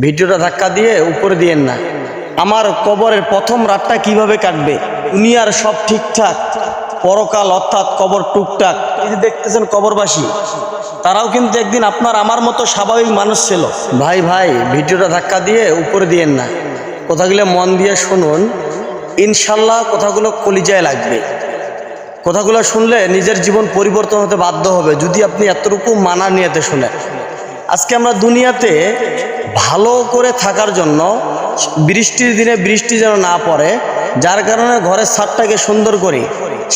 ভিডিওটা ধাক্কা দিয়ে উপরে দিয়েন না। আমার কবরের প্রথম রাতটা কিভাবে কাটবে? দুনিয়ার সব ঠিকঠাক, পরকাল অর্থাৎ কবর টুকটাক। এই যে দেখতেছেন কবরবাসী, তারাও কিন্তু একদিন আপনার আমার মতো স্বাভাবিক মানুষ ছিল। ভাই ভাই ভিডিওটা ধাক্কা দিয়ে উপরে দিয়েন না। কথাগুলো মন দিয়ে শুনুন, ইনশাল্লাহ কথাগুলো কলিজায় লাগবে। কথাগুলো শুনলে নিজের জীবন পরিবর্তন হতে বাধ্য হবে, যদি আপনি এতটুকু মানা নিয়েতে শুনেন। আজকে আমরা দুনিয়াতে ভালো করে থাকার জন্য বৃষ্টির দিনে বৃষ্টি যেন না পড়ে, যার কারণে ঘরের ছাদটাকে সুন্দর করি,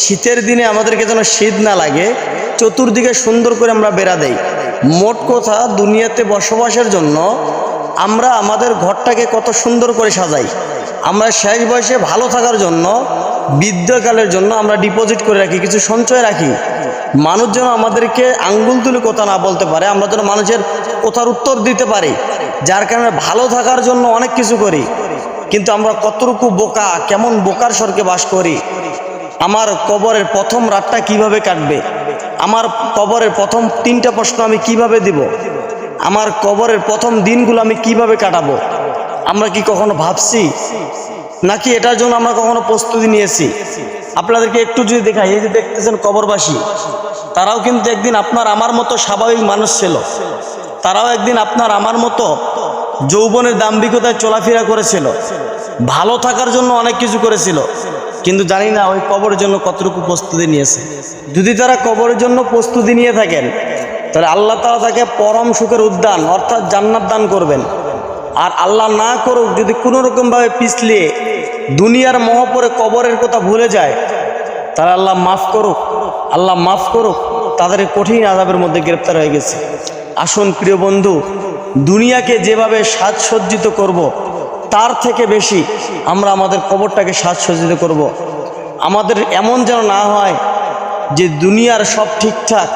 শীতের দিনে আমাদেরকে যেন শীত না লাগে, চতুর্দিকে সুন্দর করে আমরা বেড়া দেই। মোট কথা, দুনিয়াতে বসবাসের জন্য আমরা আমাদের ঘরটাকে কত সুন্দর করে সাজাই। আমরা শেষ বয়সে ভালো থাকার জন্য, বৃদ্ধকালের জন্য আমরা ডিপোজিট করে রাখি, কিছু সঞ্চয় রাখি। মানুষ যেন আমাদেরকে আঙ্গুল তুলে কথা না বলতে পারে, আমরা যেন মানুষের কথার উত্তর দিতে পারি, যার কারণে ভালো থাকার জন্য অনেক কিছু করি। কিন্তু আমরা কতটুকু বোকা, কেমন বোকার স্বর্গে বাস করি। আমার কবরের প্রথম রাতটা কিভাবে কাটবে? আমার কবরের প্রথম 3টা প্রশ্ন আমি কিভাবে দিব? আমার কবরের প্রথম দিনগুলো আমি কিভাবে কাটাবো? আমরা কি কখনো ভাবছি? নাকি এটার জন্য আমরা কখনো প্রস্তুতি নিয়েছি? আপনাদেরকে একটু যদি দেখাই, এই যে দেখতেছেন কবরবাসী, তারাও কিন্তু একদিন আপনার আমার মতো স্বাভাবিক মানুষ ছিল। তারাও একদিন আপনার আমার মতো যৌবনের দাম্ভিকতায় চলাফেরা করেছিল, ভালো থাকার জন্য অনেক কিছু করেছিল। কিন্তু জানি না ওই কবরের জন্য কতটুকু প্রস্তুতি নিয়েছে। যদি তারা কবরের জন্য প্রস্তুতি নিয়ে থাকেন, তাহলে আল্লাহ তাআলা তাকে পরম সুখের উদ্যান অর্থাৎ জান্নাত দান করবেন। আর আল্লাহ না করুক, যদি কোনো রকমভাবে পিছলিয়ে দুনিয়ার মোহ পরে কবরের কথা ভুলে যায়, তারা আল্লাহ মাফ করুক, আল্লাহ মাফ করুক, তাদের কঠিন আযাবের মধ্যে গ্রেপ্তার হয়ে গেছে। আসুন প্রিয় বন্ধু, দুনিয়াকে যেভাবে সাজসজ্জিত করব, তার থেকে বেশি আমরা আমাদের কবরটাকে সাজসজ্জিত করব। আমাদের এমন যেন না হয় যে দুনিয়ার সব ঠিকঠাক,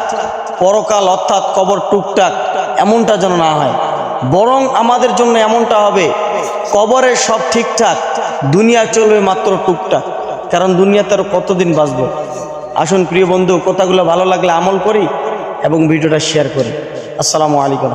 পরকাল অর্থাৎ কবর টুকটাক, এমনটা যেন না হয়। বরং আমাদের জন্য এমনটা হবে, কবরের সব ঠিকঠাক, দুনিয়া চলবে মাত্র টুকটাক। কারণ দুনিয়াতে আরো কতদিন বাঁচবো। আসুন প্রিয় বন্ধু, কথাগুলো ভালো লাগলে আমল করি এবং ভিডিওটা শেয়ার করি। আসসালামু আলাইকুম।